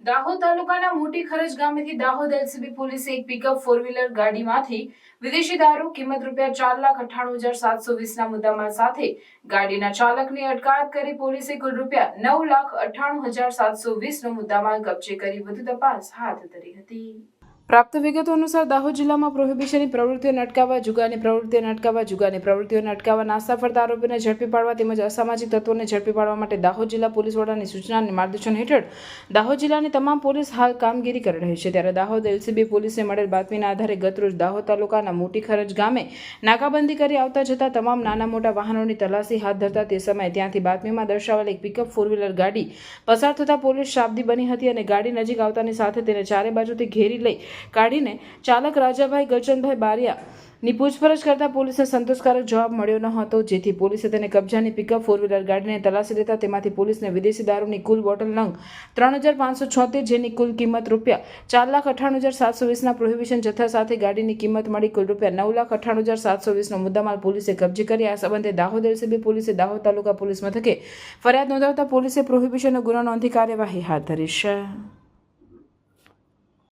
દાહોદ તાલુકાના મોટી ખરજ ગામેથી દાહોદ એલસીબી પોલીસે એક પિકઅપ 4 વ્હીલર ગાડીમાંથી વિદેશી દારૂ કિંમત ₹4,98,720ના મુદ્દામાલ સાથે ગાડીના ચાલકની અટકાયત કરી પોલીસે કુલ ₹9,98,720નો મુદ્દામાલ કબજે કરી વધુ તપાસ હાથ ધરી હતી। પ્રાપ્ત વિગતો અનુસાર દાહોદ જિલ્લામાં પ્રોહિબિશનની પ્રવૃત્તિઓને અટકાવવા, જુગારની પ્રવૃત્તિઓને અટકાવવા, જુગારની પ્રવૃત્તિઓને અટકાવવા, નાસ્તા ફરતા આરોપીઓને ઝડપી પાડવા તેમજ અસામાજિક તત્વોને ઝડપી પાડવા માટે દાહોદ જિલ્લા પોલીસ વડાની સૂચના અને માર્ગદર્શન હેઠળ દાહોદ જિલ્લાની તમામ પોલીસ હાલ કામગીરી કરી રહી છે। ત્યારે દાહોદ એલસીબી પોલીસે મળેલ બાતમીના આધારે ગતરોજ દાહોદ તાલુકાના મોટી ખરજ ગામે નાકાબંધી કરી આવતા જતા તમામ નાના મોટા વાહનોની તલાશી હાથ ધરતા તે સમયે ત્યાંથી બાતમીમાં દર્શાવેલ એક પિકઅપ 4 વ્હીલર ગાડી પસાર થતા પોલીસ શાબ્દી બની હતી અને ગાડી નજીક આવતાની સાથે તેને ચારે બાજુથી ઘેરી લઈ ગાડીને ચાલક રાજાભાઈ ગજનભાઈ બારિયાની પૂછપરછ કરતા પોલીસને સંતોષકારક જવાબ મળ્યો ન હતો, જેથી પોલીસે તેને કબજાની પિકઅપ 4 વ્હીલર ગાડીને તલાશી લેતા તેમાંથી પોલીસને વિદેશી દારૂની કુલ બોટલ નંગ 3,576 જેની કુલ કિંમત ₹4,98,720ના પ્રોહિબિશન જથ્થા સાથે ગાડીની કિંમત મળી કુલ ₹9,98,720નો મુદ્દામાલ પોલીસે કબજે કરી આ સંબંધે દાહોદ એલસીબી પોલીસે દાહોદ તાલુકા પોલીસ મથકે ફરિયાદ નોંધાવતા પોલીસે પ્રોહિબિશનનો ગુનો નોંધી કાર્યવાહી હાથ ધરી છે।